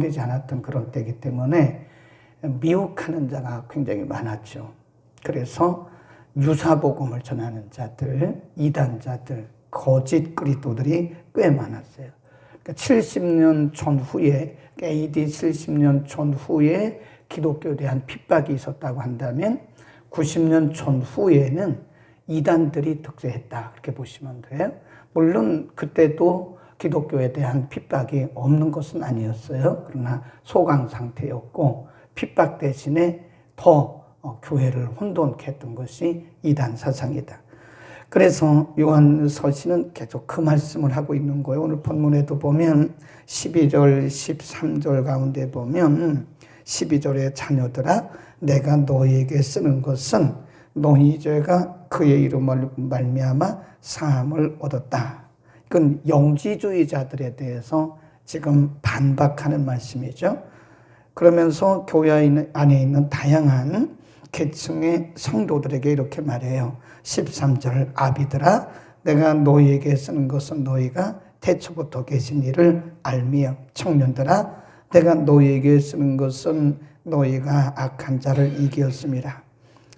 되지 않았던 그런 때이기 때문에 미혹하는 자가 굉장히 많았죠. 그래서 유사복음을 전하는 자들, 이단자들, 거짓 그리스도들이 꽤 많았어요. 그러니까 70년 전후에, AD 70년 전후에 기독교에 대한 핍박이 있었다고 한다면 90년 전후에는 이단들이 득세했다, 그렇게 보시면 돼요. 물론 그때도 기독교에 대한 핍박이 없는 것은 아니었어요. 그러나 소강 상태였고 핍박 대신에 더 교회를 혼돈케 했던 것이 이단 사상이다. 그래서 요한서신은 계속 그 말씀을 하고 있는 거예요. 오늘 본문에도 보면 12절, 13절 가운데 보면 12절에 자녀들아 내가 너희에게 쓰는 것은 너희 죄가 그의 이름을 말미암아 사함을 얻었다. 이건 영지주의자들에 대해서 지금 반박하는 말씀이죠. 그러면서 교회 안에 있는 다양한 계층의 성도들에게 이렇게 말해요. 13절 아비들아 내가 너희에게 쓰는 것은 너희가 태초부터 계신 이를 알미요. 청년들아 내가 너희에게 쓰는 것은 너희가 악한 자를 이기었음이라.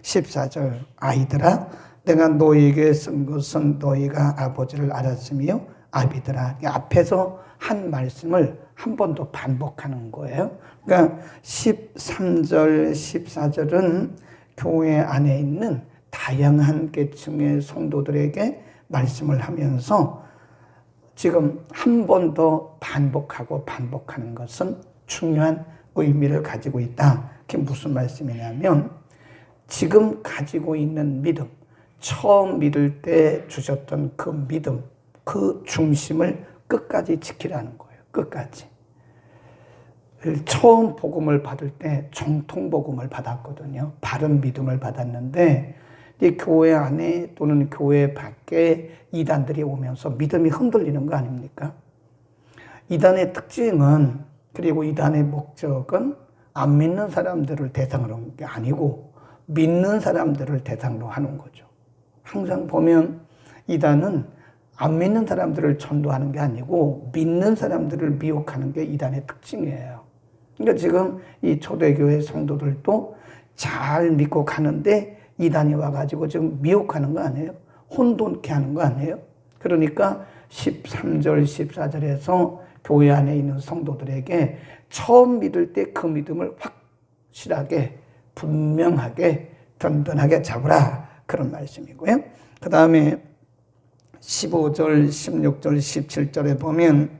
14절 아이들아 내가 너희에게 쓴 것은 너희가 아버지를 알았으며 아비들아. 앞에서 한 말씀을 한 번 더 반복하는 거예요. 그러니까 13절, 14절은 교회 안에 있는 다양한 계층의 성도들에게 말씀을 하면서 지금 한 번 더 반복하고 반복하는 것은 중요한 의미를 가지고 있다. 그게 무슨 말씀이냐면 지금 가지고 있는 믿음, 처음 믿을 때 주셨던 그 믿음, 그 중심을 끝까지 지키라는 거예요. 끝까지. 처음 복음을 받을 때 정통복음을 받았거든요. 바른 믿음을 받았는데 이 교회 안에 또는 교회 밖에 이단들이 오면서 믿음이 흔들리는 거 아닙니까? 이단의 특징은, 그리고 이단의 목적은 안 믿는 사람들을 대상으로 하는 게 아니고 믿는 사람들을 대상으로 하는 거죠. 항상 보면 이단은 안 믿는 사람들을 전도하는 게 아니고 믿는 사람들을 미혹하는 게 이단의 특징이에요. 그러니까 지금 이 초대교회 성도들도 잘 믿고 가는데 이단이 와가지고 지금 미혹하는 거 아니에요? 혼돈케 하는 거 아니에요? 그러니까 13절, 14절에서 교회 안에 있는 성도들에게 처음 믿을 때 그 믿음을 확실하게, 분명하게, 든든하게 잡으라. 그런 말씀이고요. 그 다음에 15절, 16절, 17절에 보면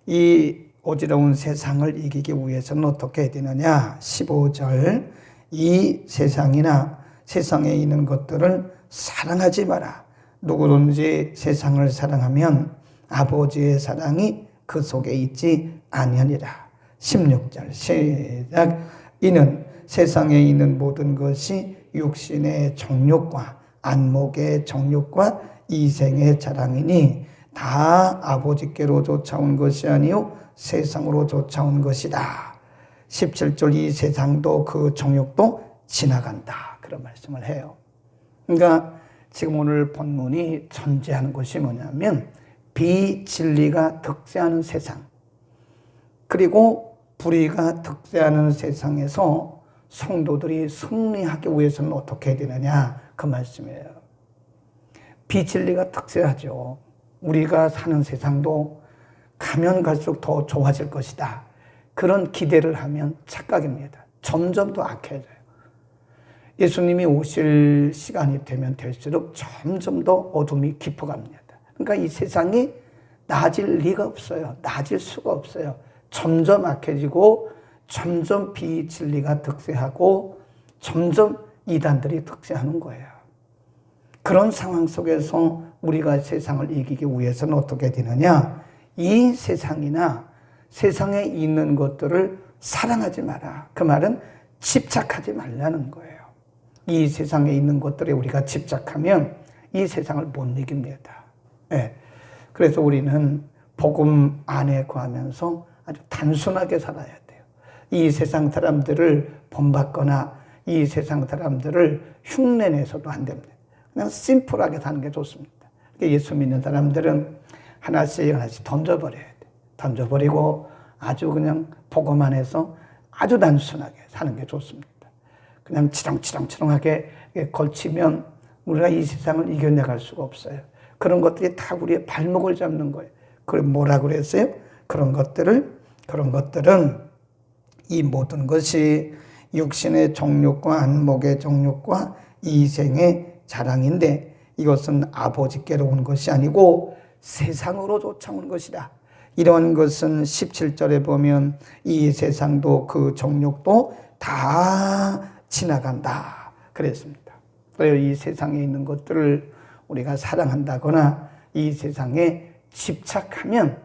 이 어지러운 세상을 이기기 위해서는 어떻게 해야 되느냐. 15절 이 세상이나 세상에 있는 것들을 사랑하지 마라. 누구든지 세상을 사랑하면 아버지의 사랑이 그 속에 있지 아니하니라. 16절 시작. 이는 세상에 있는 모든 것이 육신의 정욕과 안목의 정욕과 이생의 자랑이니 다 아버지께로 쫓아온 것이 아니요 세상으로 쫓아온 것이다. 17절 이 세상도 그 정욕도 지나간다. 그런 말씀을 해요. 그러니까 지금 오늘 본문이 전제하는 것이 뭐냐면 비진리가 득세하는 세상, 그리고 불의가 득세하는 세상에서 성도들이 승리하기 위해서는 어떻게 해야 되느냐, 그 말씀이에요. 비진리가 득세하죠. 우리가 사는 세상도 가면 갈수록 더 좋아질 것이다. 그런 기대를 하면 착각입니다. 점점 더 악해져요. 예수님이 오실 시간이 되면 될수록 점점 더 어둠이 깊어갑니다. 그러니까 이 세상이 나아질 리가 없어요. 나아질 수가 없어요. 점점 악해지고 점점 비진리가 득세하고 점점 이단들이 득세하는 거예요. 그런 상황 속에서 우리가 세상을 이기기 위해서는 어떻게 되느냐? 이 세상이나 세상에 있는 것들을 사랑하지 마라. 그 말은 집착하지 말라는 거예요. 이 세상에 있는 것들에 우리가 집착하면 이 세상을 못 이깁니다. 네. 그래서 우리는 복음 안에 거하면서 아주 단순하게 살아야 돼요. 이 세상 사람들을 본받거나 이 세상 사람들을 흉내내서도 안 됩니다. 그냥 심플하게 사는 게 좋습니다. 예수 믿는 사람들은 하나씩 하나씩 던져버려야 돼요. 던져버리고 아주 그냥 복음만 해서 아주 단순하게 사는 게 좋습니다. 그냥 치렁치렁하게 걸치면 우리가 이 세상을 이겨내갈 수가 없어요. 그런 것들이 다 우리의 발목을 잡는 거예요. 그럼 뭐라 그랬어요? 그런 것들은 이 모든 것이 육신의 정욕과 안목의 정욕과 이생의 자랑인데 이것은 아버지께로 온 것이 아니고 세상으로 쫓아온 것이다. 이런 것은 17절에 보면 이 세상도 그 정욕도 다 지나간다 그랬습니다. 그래서 이 세상에 있는 것들을 우리가 사랑한다거나 이 세상에 집착하면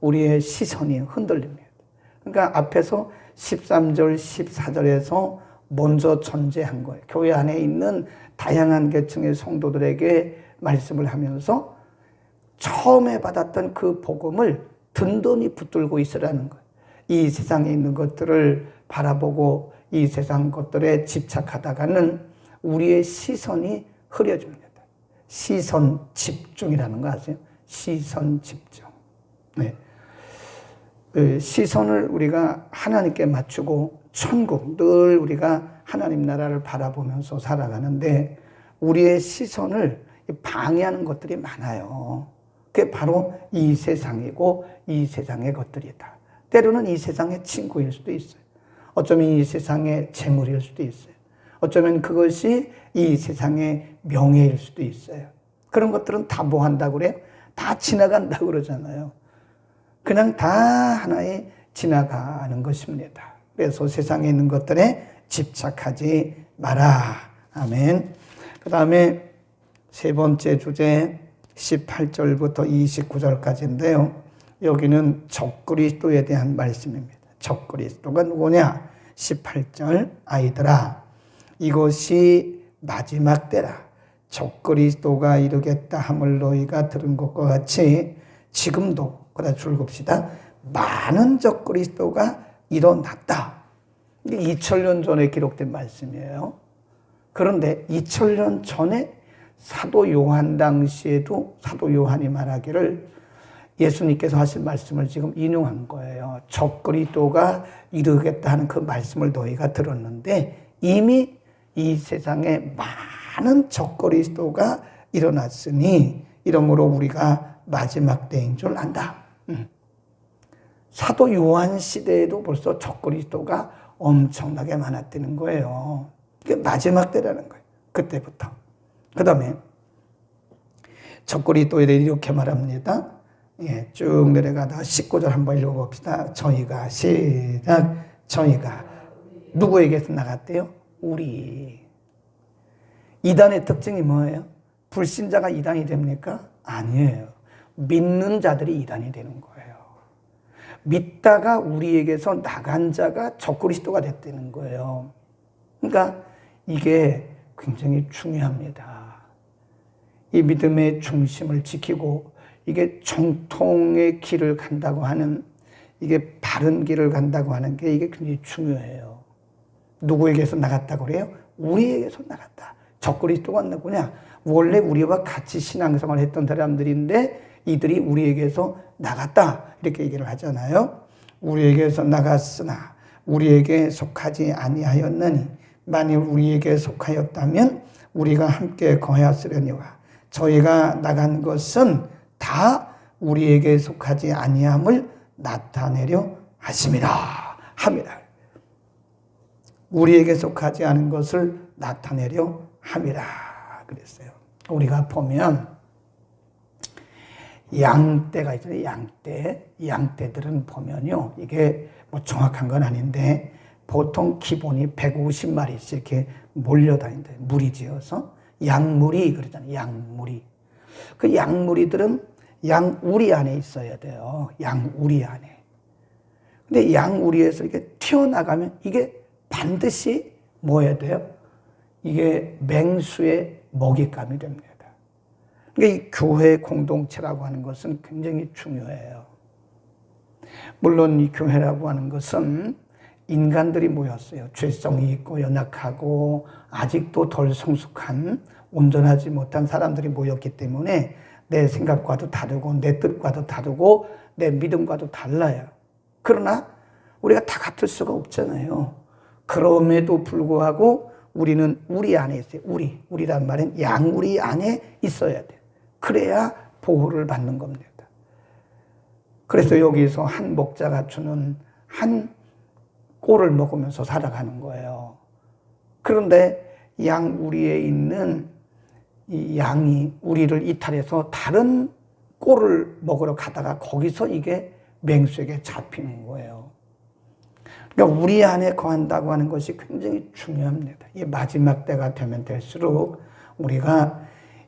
우리의 시선이 흔들립니다. 그러니까 앞에서 13절, 14절에서 먼저 전제한 거예요. 교회 안에 있는 다양한 계층의 성도들에게 말씀을 하면서 처음에 받았던 그 복음을 든든히 붙들고 있으라는 거예요. 이 세상에 있는 것들을 바라보고 이 세상 것들에 집착하다가는 우리의 시선이 흐려집니다. 시선 집중이라는 거 아세요? 시선 집중. 네. 시선을 우리가 하나님께 맞추고 천국, 늘 우리가 하나님 나라를 바라보면서 살아가는데 우리의 시선을 방해하는 것들이 많아요. 그게 바로 이 세상이고 이 세상의 것들이다. 때로는 이 세상의 친구일 수도 있어요. 어쩌면 이 세상의 재물일 수도 있어요. 어쩌면 그것이 이 세상의 명예일 수도 있어요. 그런 것들은 다 뭐 한다고 그래요? 다 지나간다고 그러잖아요. 그냥 다 하나의 지나가는 것입니다. 그래서 세상에 있는 것들에 집착하지 마라. 아멘. 그 다음에 세 번째 주제 18절부터 29절까지인데요. 여기는 적그리스도에 대한 말씀입니다. 적그리스도가 누구냐? 18절 아이들아 이것이 마지막 때라. 적그리스도가 이르겠다 함을 너희가 들은 것과 같이 지금도 그다 줄급시다. 많은 적그리스도가 일어났다. 이게 2000년 전에 기록된 말씀이에요. 그런데 2000년 전에 사도 요한 당시에도 사도 요한이 말하기를 예수님께서 하신 말씀을 지금 인용한 거예요. 적그리스도가 이르겠다 하는 그 말씀을 너희가 들었는데 이미 이 세상에 많은 적그리스도가 일어났으니 이러므로 우리가 마지막 때인 줄 안다. 사도 요한 시대에도 벌써 적그리스도가 엄청나게 많았다는 거예요. 그게 마지막 때라는 거예요. 그때부터. 그 다음에 적그리스도에 대해 이렇게 말합니다. 예, 쭉 내려가다가 19절 한번 읽어봅시다. 저희가 시작. 저희가 누구에게서 나갔대요? 우리. 이단의 특징이 뭐예요? 불신자가 이단이 됩니까? 아니에요. 믿는 자들이 이단이 되는 거예요. 믿다가 우리에게서 나간 자가 적그리스도가 됐다는 거예요. 그러니까 이게 굉장히 중요합니다. 이 믿음의 중심을 지키고 이게 정통의 길을 간다고 하는 이게 바른 길을 간다고 하는 게 이게 굉장히 중요해요. 누구에게서 나갔다고 그래요? 우리에게서 나갔다. 적그리스도가 누구냐? 원래 우리와 같이 신앙생활을 했던 사람들인데 이들이 우리에게서 나갔다. 이렇게 얘기를 하잖아요. 우리에게서 나갔으나 우리에게 속하지 아니하였느니 만일 우리에게 속하였다면 우리가 함께 거하였으려니와 저희가 나간 것은 다 우리에게 속하지 아니함을 나타내려 하심이라 함이라. 우리에게 속하지 않은 것을 나타내려 함이라 그랬어요. 우리가 보면 양떼가 있잖아요. 양떼들은 보면요. 이게 뭐 정확한 건 아닌데 보통 기본이 150마리씩 이렇게 몰려다닌다. 무리 지어서. 양무리 그러잖아요. 양무리. 그 양무리들은 양우리 안에 있어야 돼요. 양우리 안에. 근데 양우리에서 이렇게 튀어나가면 이게 반드시 뭐 해야 돼요? 이게 맹수의 먹잇감이 됩니다. 그러니까 이 교회 공동체라고 하는 것은 굉장히 중요해요. 물론 이 교회라고 하는 것은 인간들이 모였어요. 죄성이 있고 연약하고 아직도 덜 성숙한 온전하지 못한 사람들이 모였기 때문에 내 생각과도 다르고 내 뜻과도 다르고 내 믿음과도 달라요. 그러나 우리가 다 같을 수가 없잖아요. 그럼에도 불구하고 우리는 우리 안에 있어요. 우리란 말은 양우리 안에 있어야 돼요. 그래야 보호를 받는 겁니다. 그래서 여기서 한 목자가 주는 한 꼴을 먹으면서 살아가는 거예요. 그런데 양우리에 있는 이 양이 우리를 이탈해서 다른 꼴을 먹으러 가다가 거기서 이게 맹수에게 잡히는 거예요. 그러니까 우리 안에 거한다고 하는 것이 굉장히 중요합니다. 이 마지막 때가 되면 될수록 우리가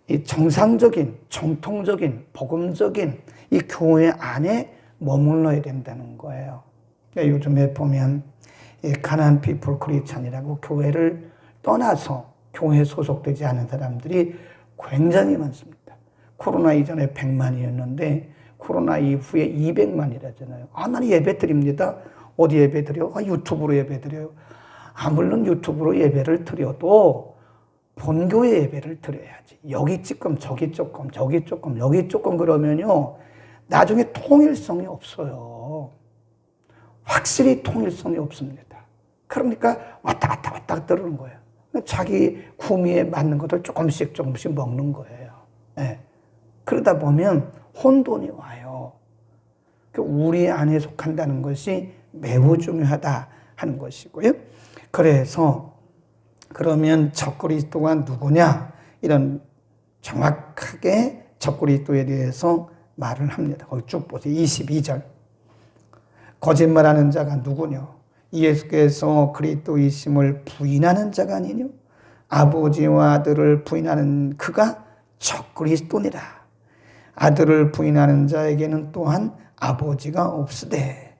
이 정상적인, 정통적인, 복음적인 이 교회 안에 머물러야 된다는 거예요. 그러니까 요즘에 보면 이 가나안 피플 크리스찬이라고 교회를 떠나서 교회에 소속되지 않은 사람들이 굉장히 많습니다. 코로나 이전에 100만이었는데 코로나 이후에 200만이라잖아요. 나는 예배 드립니다. 어디 예배 드려? 유튜브로 예배 드려요. 물론 유튜브로 예배를 드려도 본교회 예배를 드려야지. 여기 조금, 저기 조금, 저기 조금, 여기 조금 그러면요. 나중에 통일성이 없어요. 확실히 통일성이 없습니다. 그러니까 왔다 갔다 들어오는 거예요. 자기 구미에 맞는 것들 조금씩 먹는 거예요. 네. 그러다 보면 혼돈이 와요. 우리 안에 속한다는 것이 매우 중요하다 하는 것이고요. 그래서 그러면 적그리스도가 누구냐? 이런 정확하게 적그리스도에 대해서 말을 합니다. 거기 쭉 보세요. 22절. 거짓말하는 자가 누구냐? 예수께서 그리스도이심을 부인하는 자가 아니뇨? 아버지와 아들을 부인하는 그가 적그리스도니라. 아들을 부인하는 자에게는 또한 아버지가 없으되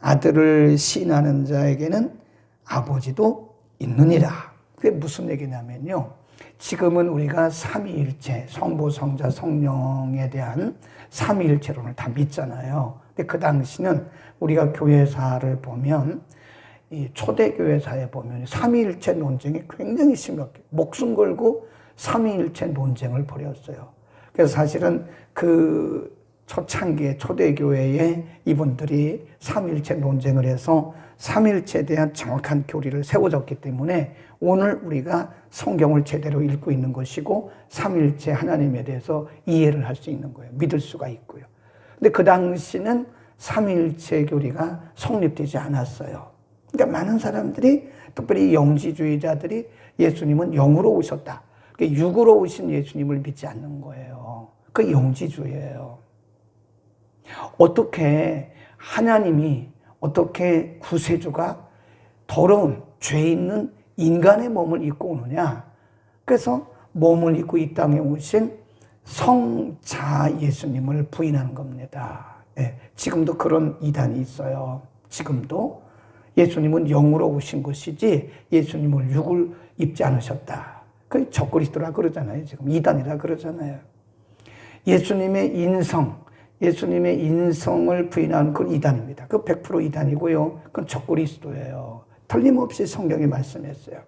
아들을 시인하는 자에게는 아버지도 있느니라. 그게 무슨 얘기냐면요. 지금은 우리가 삼위일체, 성부, 성자, 성령에 대한 삼위일체론을 다 믿잖아요. 근데 그 당시는 우리가 교회사를 보면 이 초대교회사에 보면 삼위일체 논쟁이 굉장히 심각해요. 목숨 걸고 삼위일체 논쟁을 벌였어요. 그래서 사실은 그 초창기에 초대교회에 이분들이 삼위일체 논쟁을 해서 삼위일체에 대한 정확한 교리를 세워줬기 때문에 오늘 우리가 성경을 제대로 읽고 있는 것이고 삼위일체 하나님에 대해서 이해를 할 수 있는 거예요. 믿을 수가 있고요. 근데 그 당시는 삼위일체 교리가 성립되지 않았어요. 그러니까 많은 사람들이 특별히 영지주의자들이 예수님은 영으로 오셨다. 그러니까 육으로 오신 예수님을 믿지 않는 거예요. 그 영지주의예요. 어떻게 하나님이 어떻게 구세주가 더러운 죄 있는 인간의 몸을 입고 오느냐. 그래서 몸을 입고 이 땅에 오신 성자 예수님을 부인하는 겁니다. 네, 지금도 그런 이단이 있어요. 지금도 예수님은 영으로 오신 것이지 예수님을 육을 입지 않으셨다. 그 적그리스도라 그러잖아요. 지금 이단이라 그러잖아요. 예수님의 인성을 부인하는 그 이단입니다. 그 100% 이단이고요. 그건 적그리스도예요. 틀림없이 성경이 말씀했어요.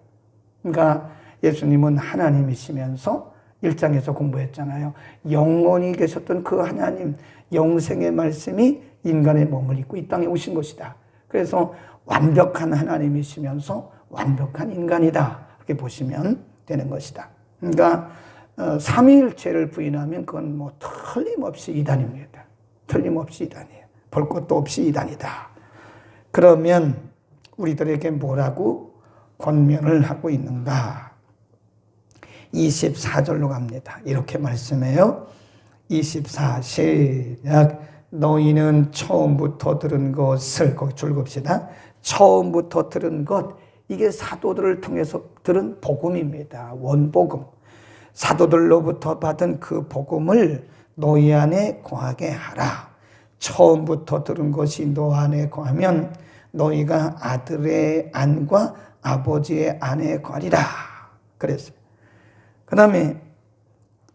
그러니까 예수님은 하나님이시면서 1장에서 공부했잖아요. 영원히 계셨던 그 하나님, 영생의 말씀이 인간의 몸을 입고 이 땅에 오신 것이다. 그래서 완벽한 하나님이시면서 완벽한 인간이다. 이렇게 보시면 되는 것이다. 그러니까 삼위일체를 부인하면 그건 뭐 틀림없이 이단입니다. 틀림없이 이단이에요. 볼 것도 없이 이단이다. 그러면 우리들에게 뭐라고 권면을 하고 있는가? 24절로 갑니다. 이렇게 말씀해요. 24 시작. 너희는 처음부터 들은 것을 거기 줄급시다. 처음부터 들은 것, 이게 사도들을 통해서 들은 복음입니다. 원복음. 사도들로부터 받은 그 복음을 너희 안에 거하게 하라. 처음부터 들은 것이 너 안에 거하면 너희가 아들의 안과 아버지의 안에 거하리라. 그랬어요. 그 다음에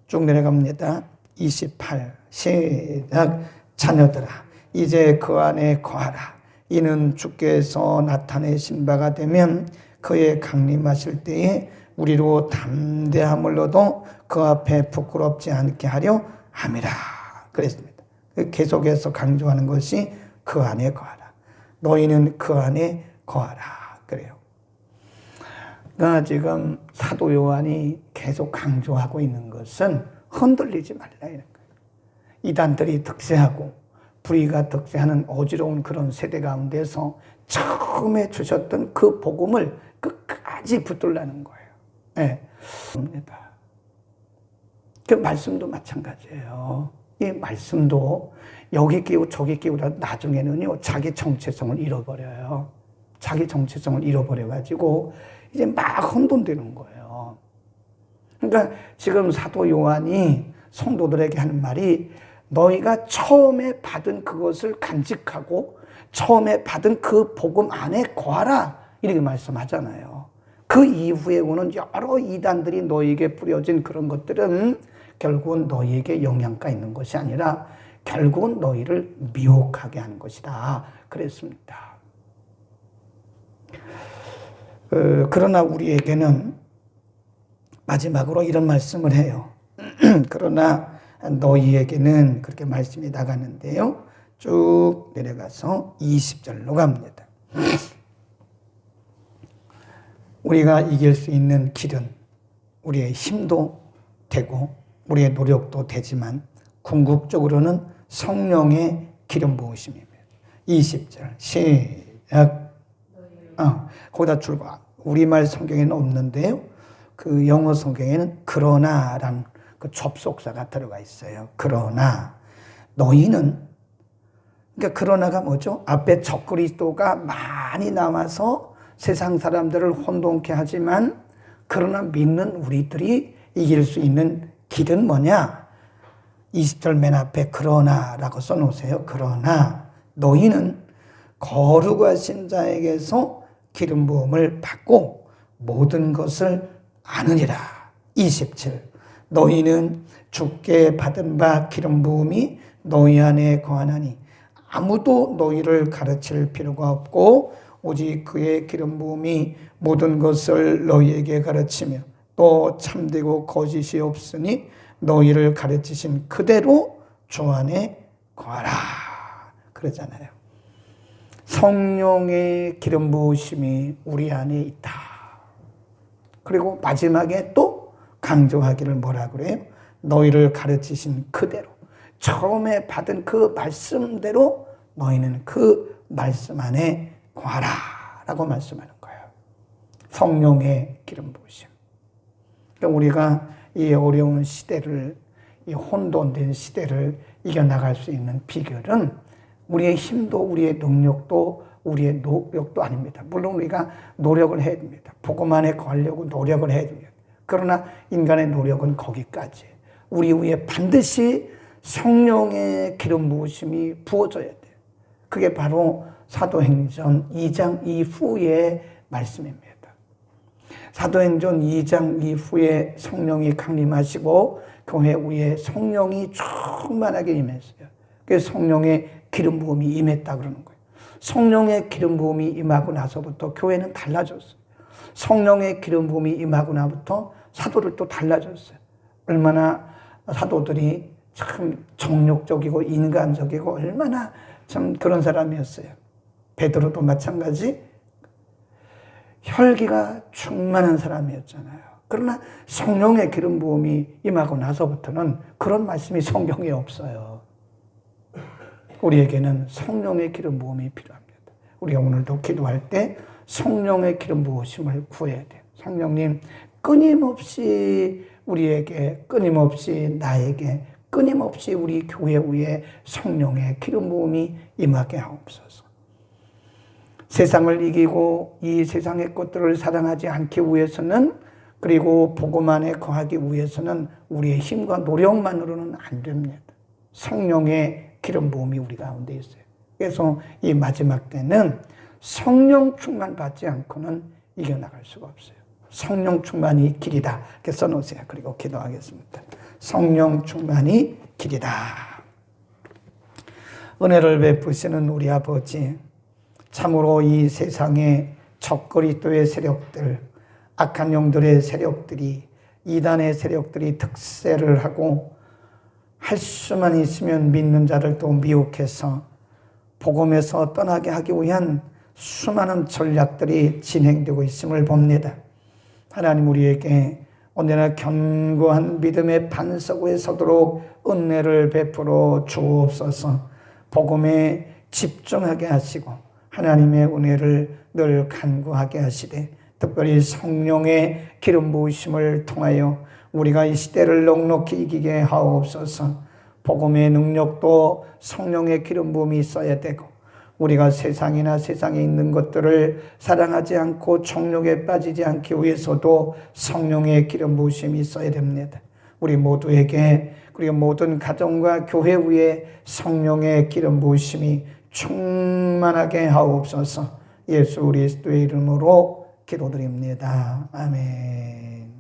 쭉 내려갑니다. 28 시작. 자녀들아 이제 그 안에 거하라. 이는 주께서 나타내신 바가 되면 그의 강림하실 때에 우리로 담대함을 얻어 그 앞에 부끄럽지 않게 하려 함이라. 그랬습니다. 계속해서 강조하는 것이 그 안에 거하라. 너희는 그 안에 거하라. 그래요. 그러니까 지금 사도 요한이 계속 강조하고 있는 것은 흔들리지 말라 이런 거예요. 이단들이 득세하고 불의가 득세하는 어지러운 그런 세대 가운데서 처음에 주셨던 그 복음을 끝까지 붙들라는 거예요. 네. 그 말씀도 마찬가지예요. 이 말씀도 여기 끼고 저기 끼고라 나중에는요 자기 정체성을 잃어버려요. 자기 정체성을 잃어버려가지고 이제 막 혼돈되는 거예요. 그러니까 지금 사도 요한이 성도들에게 하는 말이 너희가 처음에 받은 그것을 간직하고 처음에 받은 그 복음 안에 거하라 이렇게 말씀하잖아요. 그 이후에 오는 여러 이단들이 너희에게 뿌려진 그런 것들은 결국은 너희에게 영향가 있는 것이 아니라 결국은 너희를 미혹하게 하는 것이다 그랬습니다. 그러나 우리에게는 마지막으로 이런 말씀을 해요. 그러나 너희에게는 그렇게 말씀이 나가는데요. 쭉 내려가서 20절로 갑니다. 우리가 이길 수 있는 길은 우리의 힘도 되고 우리의 노력도 되지만 궁극적으로는 성령의 기름 부으심입니다. 20절 시작. 거기다 줄거 우리말 성경에는 없는데요. 그 영어 성경에는 그러나라는 그 접속사가 들어가 있어요. 그러나 너희는 그러니까 그러나가 뭐죠? 앞에 적그리스도가 많이 나와서 세상 사람들을 혼돈케 하지만 그러나 믿는 우리들이 이길 수 있는 길은 뭐냐? 20절 맨 앞에 그러나라고 써놓으세요. 그러나 너희는 거룩하신 자에게서 기름 부음을 받고 모든 것을 아느니라. 27 너희는 주께 받은 바 기름 부음이 너희 안에 거하나니 아무도 너희를 가르칠 필요가 없고 오직 그의 기름 부음이 모든 것을 너희에게 가르치며 또 참되고 거짓이 없으니 너희를 가르치신 그대로 주 안에 거하라 그러잖아요. 성령의 기름 부으심이 우리 안에 있다. 그리고 마지막에 또 강조하기를 뭐라 그래요? 너희를 가르치신 그대로 처음에 받은 그 말씀대로 너희는 그 말씀 안에 거하라 라고 말씀하는 거예요. 성령의 기름 부으심. 그러니까 우리가 이 어려운 시대를, 이 혼돈된 시대를 이겨나갈 수 있는 비결은 우리의 힘도 우리의 능력도 우리의 노력도 아닙니다. 물론 우리가 노력을 해야 됩니다. 복음 안에 거하려고 노력을 해야 됩니다. 그러나 인간의 노력은 거기까지. 우리 위에 반드시 성령의 기름 부으심이 부어져야 돼요. 그게 바로 사도행전 2장 이후의 말씀입니다. 사도행전 2장 이후에 성령이 강림하시고 교회 위에 성령이 충만하게 임했어요. 그래서 성령의 기름 부음이 임했다 그러는 거예요. 성령의 기름 부음이 임하고 나서부터 교회는 달라졌어요. 성령의 기름 부음이 임하고 나부터 사도들도 달라졌어요. 얼마나 사도들이 참 정욕적이고 인간적이고 얼마나 참 그런 사람이었어요. 베드로도 마찬가지 혈기가 충만한 사람이었잖아요. 그러나 성령의 기름 부음이 임하고 나서부터는 그런 말씀이 성경에 없어요. 우리에게는 성령의 기름 부음이 필요합니다. 우리가 오늘도 기도할 때 성령의 기름 부으심을 구해야 돼요. 성령님 끊임없이 우리에게, 끊임없이 나에게, 끊임없이 우리 교회 위에 성령의 기름 부음이 임하게 하옵소서. 세상을 이기고 이 세상의 것들을 사랑하지 않기 위해서는, 그리고 복음 안에 거하기 위해서는 우리의 힘과 노력만으로는 안 됩니다. 성령의 기름 부음이 우리 가운데 있어요. 그래서 이 마지막 때는 성령 충만 받지 않고는 이겨나갈 수가 없어요. 성령 충만이 길이다. 이렇게 써놓으세요. 그리고 기도하겠습니다. 성령 충만이 길이다. 은혜를 베푸시는 우리 아버지, 참으로 이 세상의 적그리스도의 세력들, 악한 영들의 세력들이, 이단의 세력들이 득세를 하고 할 수만 있으면 믿는 자를 또 미혹해서 복음에서 떠나게 하기 위한 수많은 전략들이 진행되고 있음을 봅니다. 하나님 우리에게 언제나 견고한 믿음의 반석 위에 서도록 은혜를 베풀어 주옵소서. 복음에 집중하게 하시고 하나님의 은혜를 늘 간구하게 하시되 특별히 성령의 기름 부으심을 통하여 우리가 이 시대를 넉넉히 이기게 하옵소서. 복음의 능력도 성령의 기름 부음이 있어야 되고 우리가 세상이나 세상에 있는 것들을 사랑하지 않고 정욕에 빠지지 않기 위해서도 성령의 기름 부으심이 있어야 됩니다. 우리 모두에게 그리고 모든 가정과 교회 위에 성령의 기름 부으심이 충만하게 하옵소서. 예수 그리스도의 이름으로 기도드립니다. 아멘.